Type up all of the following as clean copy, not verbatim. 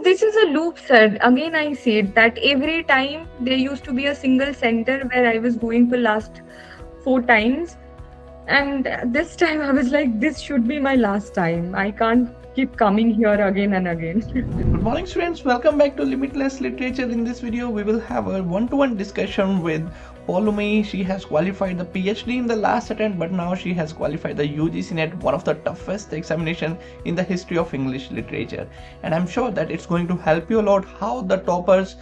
this is a loop, sir. Again, I said that every time there used to be a single center where I was going for last 4 times. And this time I was like, this should be my last time. I can't keep coming here again and again. Good morning, students. Welcome back to Limitless Literature. In this video, we will have a one-to-one discussion with Poulomi. She has qualified the PhD in the last attempt, but now she has qualified the UGC NET, one of the toughest examination in the history of English literature. And I'm sure that it's going to help you a lot how the toppers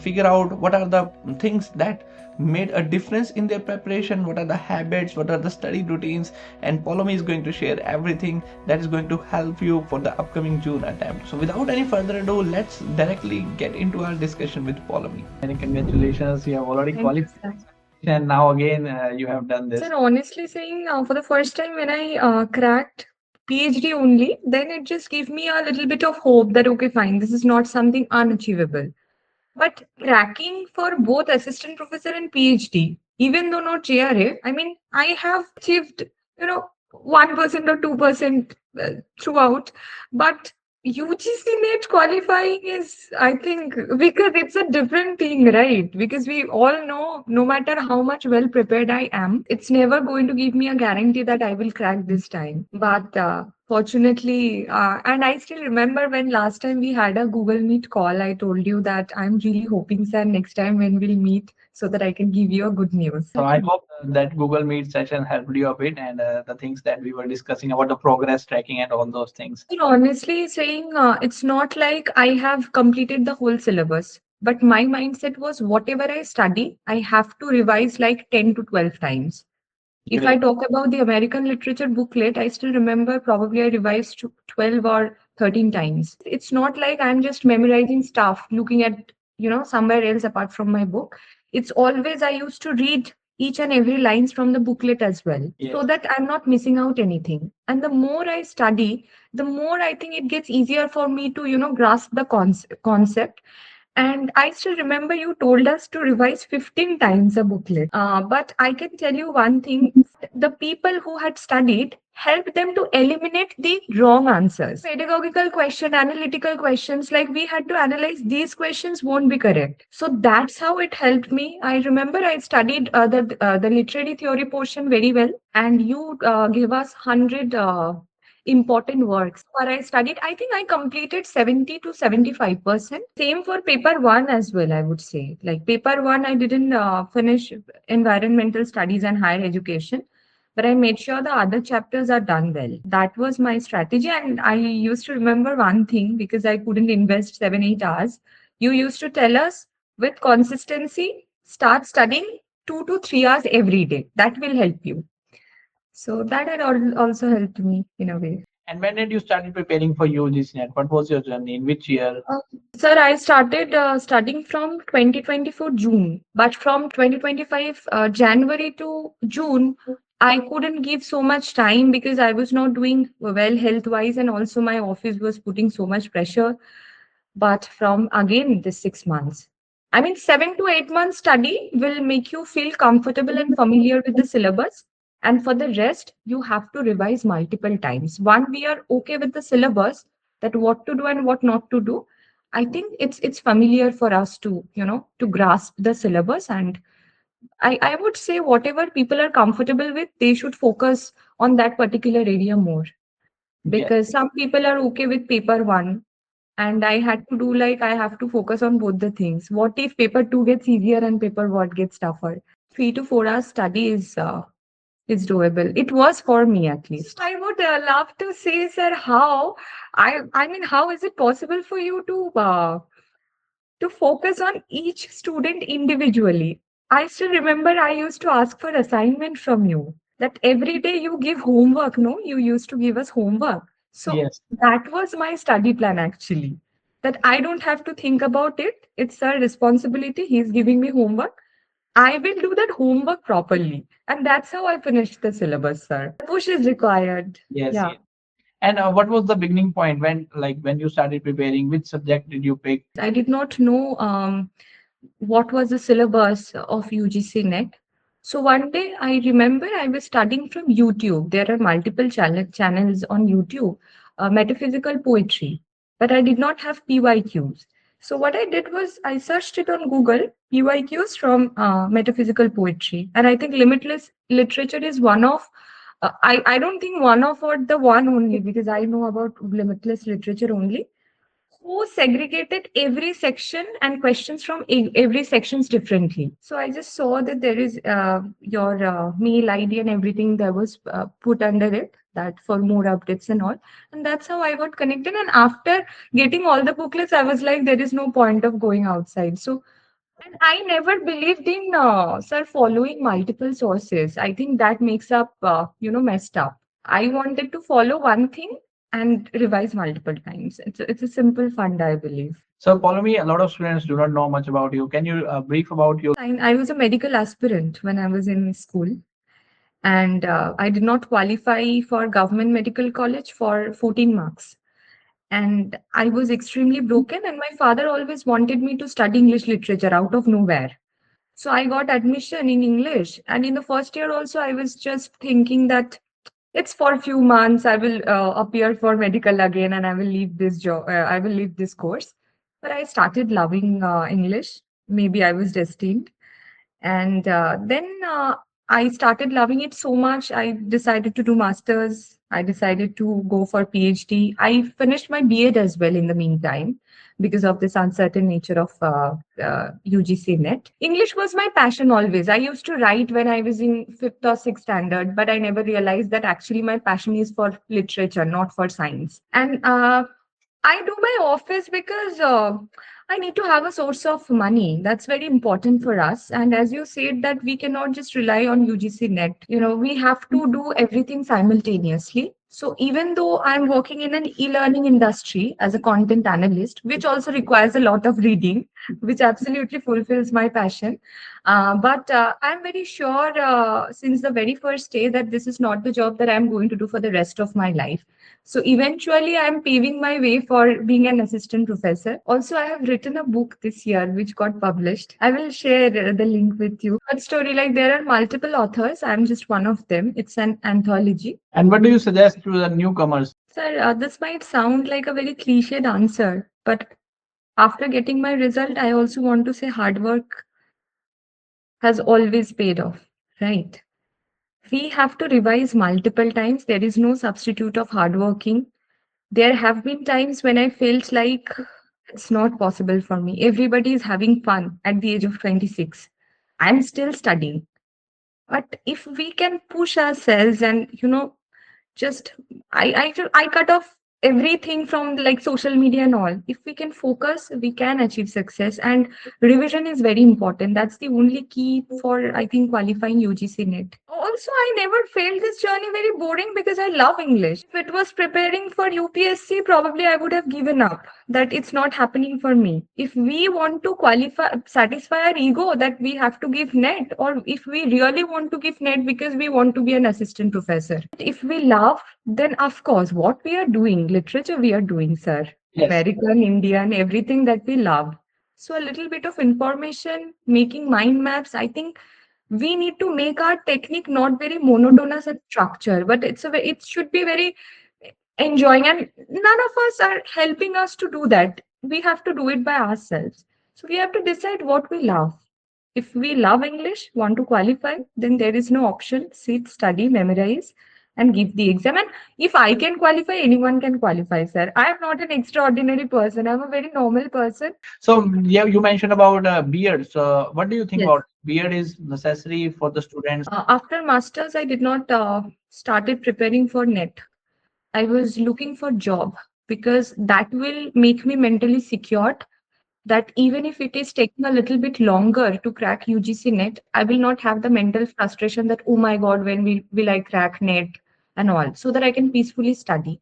figure out what are the things that made a difference in their preparation, what are the habits, what are the study routines, and Poulomi is going to share everything that is going to help you for the upcoming June attempt. So without any further ado, let's directly get into our discussion with Poulomi. Many congratulations, you have already qualified, and now again you have done this. Sir, honestly saying, for the first time when I cracked PhD only, then it just gave me a little bit of hope that okay, fine, this is not something unachievable. But cracking for both assistant professor and PhD, even though not JRA, I mean, I have achieved, 1% or 2% throughout. But UGC NET qualifying is, I think, because it's a different thing, right? Because we all know, no matter how much well prepared I am, it's never going to give me a guarantee that I will crack this time. But fortunately, and I still remember when last time we had a Google Meet call, I told you that I'm really hoping, sir, next time when we'll meet, so that I can give you a good news. So I hope that Google Meet session helped you a bit, and the things that we were discussing about the progress tracking and all those things. Honestly saying, it's not like I have completed the whole syllabus, but my mindset was whatever I study, I have to revise like 10 to 12 times. If I Great. talk about the American literature booklet, I still remember probably I revised 12 or 13 times. It's not like I'm just memorizing stuff, looking at, somewhere else apart from my book. It's always I used to read each and every lines from the booklet as well, so Yes. that I'm not missing out anything. And the more I study, the more I think it gets easier for me to, grasp the concept. And I still remember you told us to revise 15 times a booklet. But I can tell you one thing, the people who had studied helped them to eliminate the wrong answers. Pedagogical question, analytical questions, like we had to analyze these questions won't be correct. So that's how it helped me. I remember I studied the literary theory portion very well, and you gave us 100 important works. Where I studied, I think I completed 70 to 75%. Same for paper one as well, I would say. Like paper one, I didn't finish environmental studies and higher education, but I made sure the other chapters are done well. That was my strategy. And I used to remember one thing because I couldn't invest 7, 8 hours. You used to tell us with consistency, start studying 2 to 3 hours every day. That will help you. So that had also helped me in a way. And when did you started preparing for UGC NET? What was your journey? In which year? Sir, I started studying from 2024 June, but from 2025 January to June, I couldn't give so much time because I was not doing well health wise, and also my office was putting so much pressure. But from again this 6 months, I mean 7 to 8 months study will make you feel comfortable and familiar with the syllabus. And for the rest, you have to revise multiple times. One, we are okay with the syllabus, that what to do and what not to do. I think it's familiar for us to, to grasp the syllabus. And I would say whatever people are comfortable with, they should focus on that particular area more. Yes. Because some people are okay with paper one, and I had to do like I have to focus on both the things. What if paper two gets easier and paper one gets tougher? 3 to 4 hours study is doable. It was for me at least. I would love to say, sir, how I mean, how is it possible for you to focus on each student individually? I still remember I used to ask for assignment from you. That every day you give homework, no? You used to give us homework. So Yes. that was my study plan actually. That I don't have to think about it. It's a responsibility. He's giving me homework. I will do that homework properly. And that's how I finished the syllabus, sir. Push is required. Yes. Yeah. Yes. And what was the beginning point when you started preparing? Which subject did you pick? I did not know what was the syllabus of UGC NET. So one day I remember I was studying from YouTube. There are multiple channels on YouTube, metaphysical poetry. but I did not have PYQs. So what I did was I searched it on Google, PYQs from metaphysical poetry, and I think limitless literature is one of I don't think one of or the one only, because I know about limitless literature only, who segregated every section and questions from every sections differently. So I just saw that there is your mail ID and everything that was put under it, that for more updates and all. And that's how I got connected. And after getting all the booklets, I was like, there is no point of going outside. So, and I never believed in, sir, following multiple sources. I think that makes up, messed up. I wanted to follow one thing and revise multiple times. It's a simple fund, I believe. So, Poulomi, a lot of students do not know much about you. Can you brief about your? I was a medical aspirant when I was in school, and I did not qualify for government medical college for 14 marks. And I was extremely broken, and my father always wanted me to study English literature out of nowhere. So I got admission in English, and in the first year also, I was just thinking that it's for a few months. I will appear for medical again, and I will leave this job. I will leave this course. But I started loving English. Maybe I was destined, and then I started loving it so much. I decided to do masters. I decided to go for PhD. I finished my B.Ed as well in the meantime, because of this uncertain nature of UGC NET. English was my passion always. I used to write when I was in fifth or sixth standard, but I never realized that actually my passion is for literature, not for science. And I do my office because I need to have a source of money. That's very important for us. And as you said, that we cannot just rely on UGC net. We have to do everything simultaneously. So even though I'm working in an e-learning industry as a content analyst, which also requires a lot of reading, which absolutely fulfills my passion, but I'm very sure since the very first day that this is not the job that I'm going to do for the rest of my life. So eventually, I'm paving my way for being an assistant professor. Also, I have written a book this year which got published. I will share the link with you. But story, like there are multiple authors. I'm just one of them. It's an anthology. And what do you suggest to the newcomers? Sir, this might sound like a very cliched answer, but after getting my result, I also want to say hard work has always paid off, right? We have to revise multiple times. There is no substitute of hard working. There have been times when I felt like it's not possible for me. Everybody is having fun at the age of 26. I'm still studying. But if we can push ourselves and, just I cut off everything from like social media and all. If we can focus, we can achieve success. And revision is very important. That's the only key for, I think, qualifying UGC net. Also, I never felt this journey very boring because I love English. If it was preparing for UPSC, probably I would have given up, that it's not happening for me. If we want to qualify, satisfy our ego that we have to give net, or if we really want to give net because we want to be an assistant professor. If we love, then of course, what we are doing, literature we are doing, sir. Yes. American, Indian, everything that we love. So a little bit of information, making mind maps. I think we need to make our technique not very monotonous and structure, but it should be very enjoying. And none of us are helping us to do that. We have to do it by ourselves. So we have to decide what we love. If we love English, want to qualify, then there is no option. Sit, study, memorize, and give the exam. And if I can qualify, anyone can qualify, sir. I am not an extraordinary person. I'm a very normal person. So, yeah, you mentioned about beard. So, what do you think Yes. about beard is necessary for the students? After masters, I did not started preparing for net. I was looking for job because that will make me mentally secured, that even if it is taking a little bit longer to crack UGC net, I will not have the mental frustration that, oh my God, when will I crack net and all, so that I can peacefully study.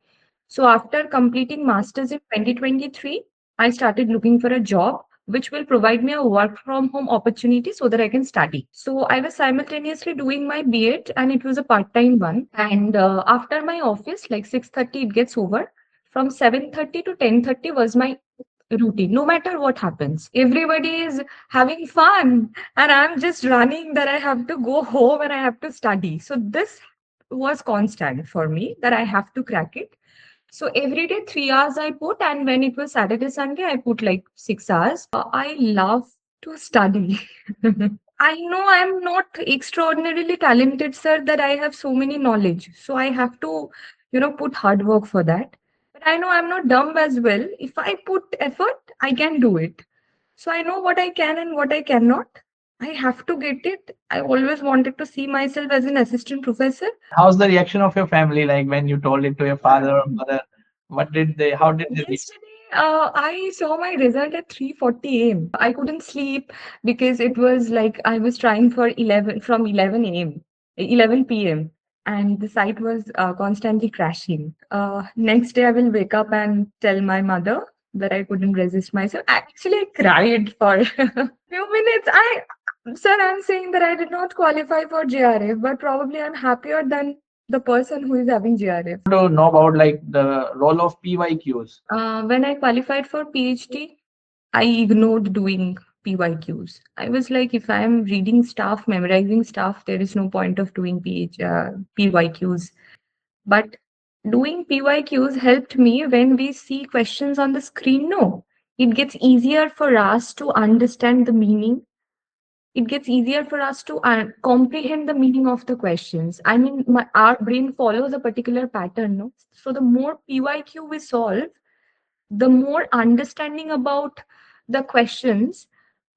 So after completing masters in 2023, I started looking for a job which will provide me a work from home opportunity so that I can study. So I was simultaneously doing my B.Ed, and it was a part-time one. And after my office, like 6:30, it gets over. From 7:30 to 10:30 was my routine, no matter what happens. Everybody is having fun, and I'm just running that I have to go home and I have to study. So this was constant for me, that I have to crack it. So every day 3 hours I put, and when it was Saturday, Sunday, I put like 6 hours. I love to study. I know I'm not extraordinarily talented, sir, that I have so many knowledge. So I have to, put hard work for that. But I know I'm not dumb as well. If I put effort, I can do it. So I know what I can and what I cannot. I have to get it. I always wanted to see myself as an assistant professor. How's the reaction of your family, like when you told it to your father or mother? What did they? How did they react? Yesterday, I saw my result at 3:40 a.m. I couldn't sleep because it was like I was trying for 11 a.m., 11 p.m. and the site was constantly crashing. Next day, I will wake up and tell my mother that I couldn't resist myself. Actually, I cried for a few minutes. Sir, I'm saying that I did not qualify for JRF, but probably I'm happier than the person who is having JRF. To know about like the role of PYQs. When I qualified for PhD, I ignored doing PYQs. I was like, if I am reading stuff, memorizing stuff, there is no point of doing PYQs. But doing PYQs helped me when we see questions on the screen. No, it gets easier for us to understand the meaning. It gets easier for us to comprehend the meaning of the questions. I mean, our brain follows a particular pattern. No? So the more PYQ we solve, the more understanding about the questions,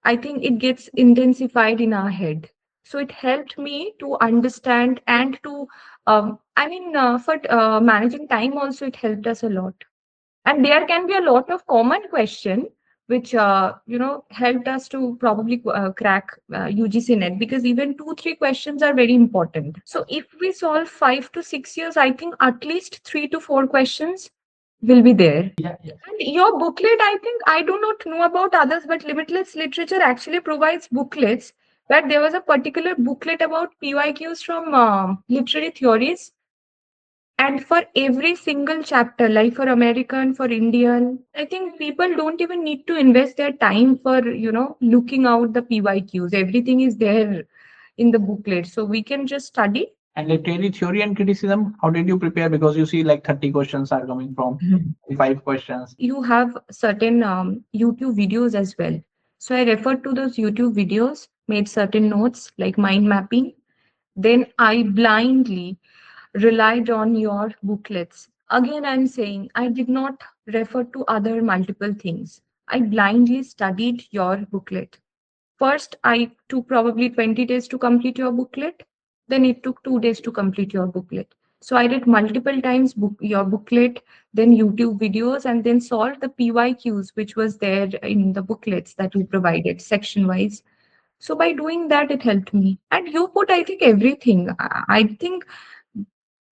I think it gets intensified in our head. So it helped me to understand and to, for managing time also, it helped us a lot. And there can be a lot of common question which, helped us to probably crack UGC NET, because even 2, 3 questions are very important. So if we solve 5 to 6 years, I think at least 3 to 4 questions will be there. Yeah, yeah. And your booklet, I think, I do not know about others, but Limitless Literature actually provides booklets. Where there was a particular booklet about PYQs from literary theories, and for every single chapter, like for American, for Indian, I think people don't even need to invest their time for, looking out the PYQs. Everything is there in the booklet. So we can just study. And literary theory and criticism, how did you prepare? Because you see like 30 questions are coming from 5 questions. You have certain YouTube videos as well. So I referred to those YouTube videos, made certain notes like mind mapping. Then I blindly relied on your booklets. Again, I'm saying I did not refer to other multiple things. I blindly studied your booklet. First, I took probably 20 days to complete your booklet. Then it took 2 days to complete your booklet. So I did multiple times your booklet, then YouTube videos, and then solved the PYQs, which was there in the booklets that you provided section wise. So by doing that, it helped me. And you put, I think, everything. I think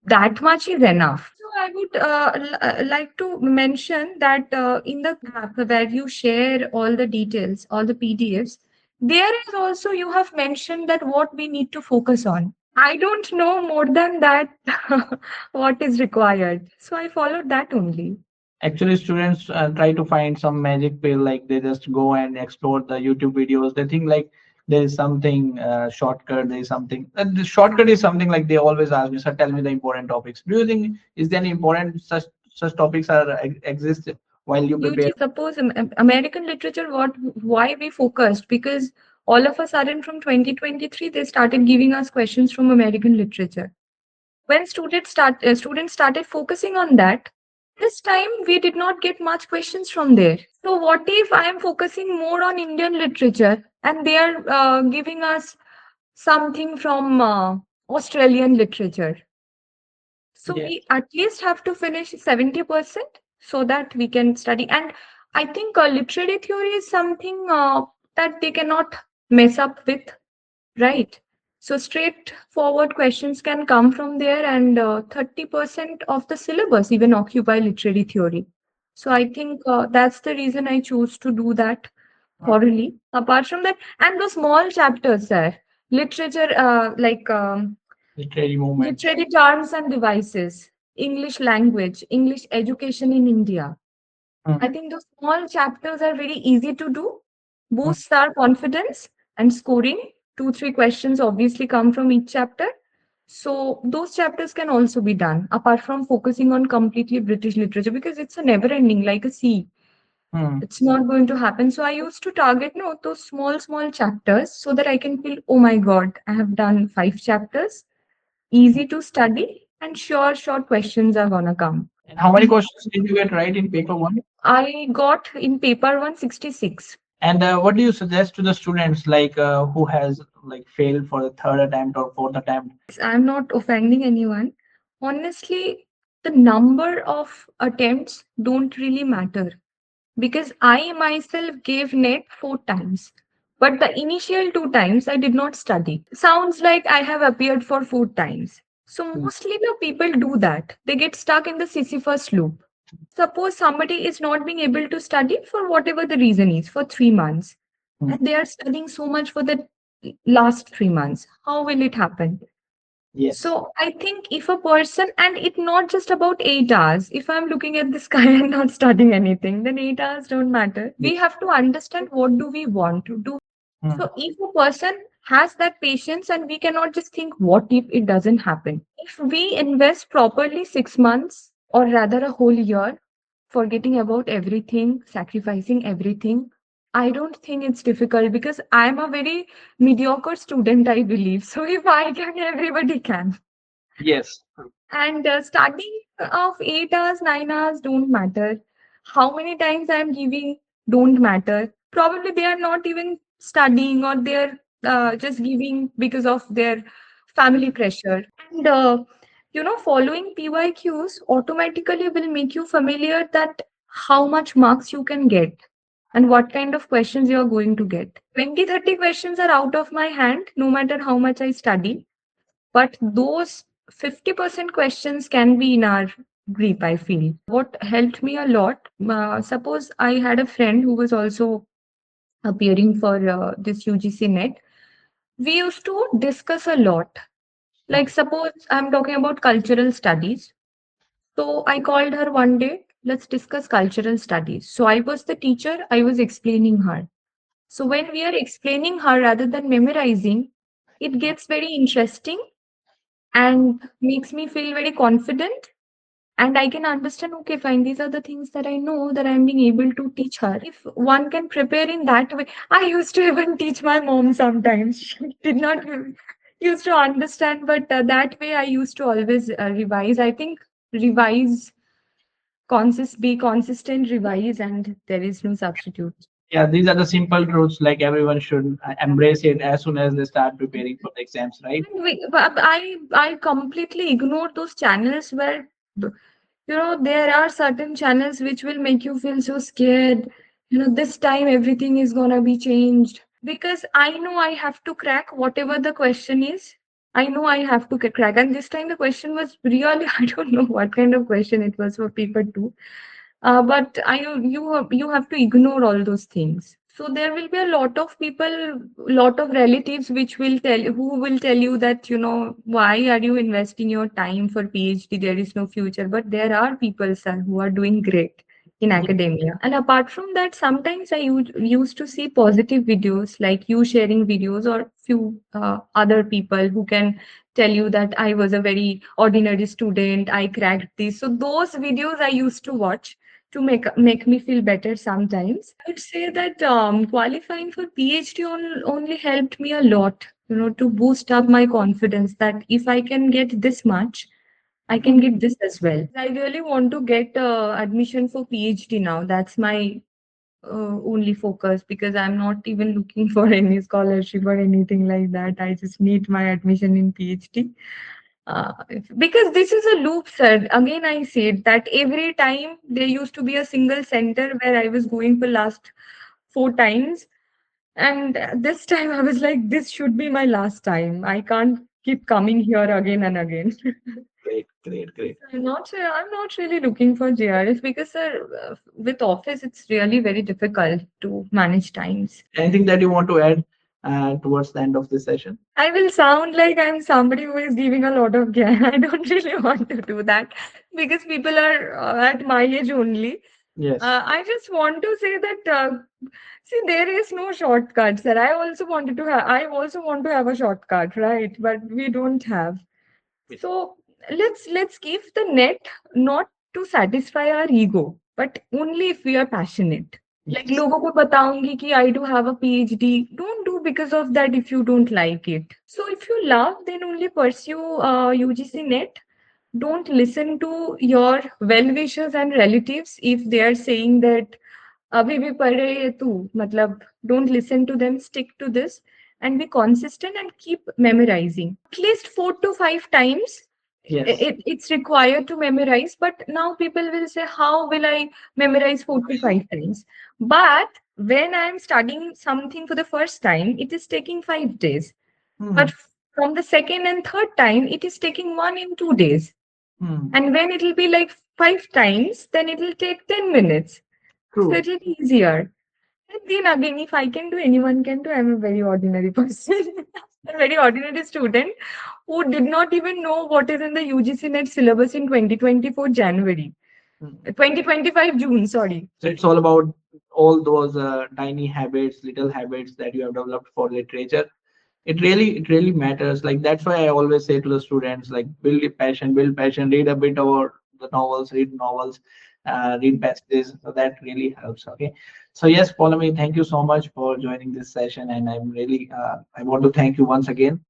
that much is enough. So I would like to mention that in the app where you share all the details, all the PDFs, there is also you have mentioned that what we need to focus on. I don't know more than that what is required. So I followed that only. Actually, students try to find some magic pill, like they just go and explore the YouTube videos. They think like there is something shortcut, there is something. The shortcut is something like they always ask me, sir, tell me the important topics. Do you think is there any important such topics are exist while you prepare? UG, suppose American literature, why we focused? Because all of a sudden from 2023, they started giving us questions from American literature. When students started focusing on that, this time we did not get much questions from there. So what if I am focusing more on Indian literature and they are giving us something from Australian literature? So Yeah. we at least have to finish 70% so that we can study. And I think literary theory is something that they cannot mess up with, right? So straightforward questions can come from there, and 30% of the syllabus even occupy literary theory. So I think that's the reason I chose to do that thoroughly. Apart from that, and the small chapters there, literature, Literary movement. literary terms and devices, English language, English education in India. I think those small chapters are very easy to do, boosts our confidence and scoring. 2, 3 questions obviously come from each chapter. So those chapters can also be done apart from focusing on completely British literature because it's a never ending, like a sea. Hmm. It's not going to happen. So I used to target those small chapters so that I can feel, oh my God, I have done 5 chapters, easy to study, and sure, short questions are gonna come. And how many questions did you get right in paper one? I got in paper 166. And what do you suggest to the students like who has like failed for the third attempt or fourth attempt? I'm not offending anyone. Honestly, the number of attempts don't really matter because I myself gave net 4 times. But the initial 2 times I did not study. Sounds like I have appeared for 4 times. So Hmm. mostly the people do that. They get stuck in the Sisyphus loop. Suppose somebody is not being able to study for whatever the reason is for 3 months, Hmm. and they are studying so much for the last 3 months. How will it happen? Yes. So I think if a person, and it's not just about 8 hours, if I'm looking at the sky and not studying anything, then 8 hours don't matter. We Yes. have to understand what do we want to do. Hmm. So if a person has that patience and we cannot just think, what if it doesn't happen? If we invest properly 6 months or rather a whole year, forgetting about everything, sacrificing everything, I don't think it's difficult because I'm a very mediocre student, I believe. So if I can, everybody can. Yes. And studying of 8 hours, 9 hours don't matter. How many times I'm giving don't matter. Probably they are not even studying or they're just giving because of their family pressure. And following PYQs automatically will make you familiar that how much marks you can get and what kind of questions you are going to get. 20, 30 questions are out of my hand, no matter how much I study, but those 50% questions can be in our grip, I feel. What helped me a lot, suppose I had a friend who was also appearing for this UGC NET. We used to discuss a lot. Like, suppose I'm talking about cultural studies. So I called her one day, let's discuss cultural studies. So I was the teacher, I was explaining her. So when we are explaining her rather than memorizing, it gets very interesting and makes me feel very confident, and I can understand, okay, fine, these are the things that I know that I'm being able to teach her. If one can prepare in that way, I used to even teach my mom sometimes. She did not used to understand, but that way I used to always revise. I think revise, be consistent, revise, and there is no substitute. Yeah, these are the simple truths like everyone should embrace it as soon as they start preparing for the exams, right? And but I completely ignore those channels where there are certain channels which will make you feel so scared. This time everything is gonna be changed because I know I have to crack whatever the question is. I know I have to crack, and this time the question was really I don't know what kind of question it was for paper two. But you have to ignore all those things. So there will be a lot of people, lot of relatives which will who will tell you that why are you investing your time for PhD? There is no future. But there are people, sir, who are doing great in Yeah. academia. And apart from that, sometimes I used to see positive videos like you sharing videos or few other people who can tell you that I was a very ordinary student, I cracked this. So those videos I used to watch to make me feel better sometimes. I would say that qualifying for PhD only helped me a lot, to boost up my confidence that if I can get this much, I can get this as well. I really want to get admission for PhD now. That's my only focus because I'm not even looking for any scholarship or anything like that. I just need my admission in PhD. Because this is a loop, sir. Again, I said that every time there used to be a single center where I was going for last 4 times, and this time I was like, this should be my last time. I can't keep coming here again and again. Great, great, great. I'm not really looking for JRF because, sir, with office, it's really very difficult to manage times. Anything that you want to add towards the end of this session? I will sound like I'm somebody who is giving a lot of care. I don't really want to do that because people are at my age only. Yes. I just want to say that see, there is no shortcut, sir. I also want to have a shortcut, right? But we don't have. So let's give the net not to satisfy our ego, but only if we are passionate. Like Yes. लोगों को बताऊंगी कि I do have a PhD. Don't do because of that if you don't like it. So if you love, then only pursue UGC NET. Don't listen to your well-wishers and relatives if they are saying that अभी भी पढ़ रही है तू मतलब don't listen to them, stick to this and be consistent and keep memorizing at least 4 to 5 times. Yes. It's required to memorize, but now people will say how will I memorize 4 to 5 times? But when I'm studying something for the first time, it is taking 5 days, Hmm. but from the second and third time it is taking 1 in 2 days, Hmm. and when it will be like 5 times, then it will take 10 minutes. So True. it will be easier. And then again, if I can do, anyone can do. I'm a very ordinary person, a very ordinary student who did not even know what is in the UGC NET syllabus in 2024 January, Hmm. 2025 June, sorry. So it's all about all those tiny habits, little habits that you have developed for literature. It really matters. Like that's why I always say to the students, like build passion, read a bit about the novels, read novels, read passages. So that really helps. Okay. So yes, Polami, thank you so much for joining this session, and I want to thank you once again.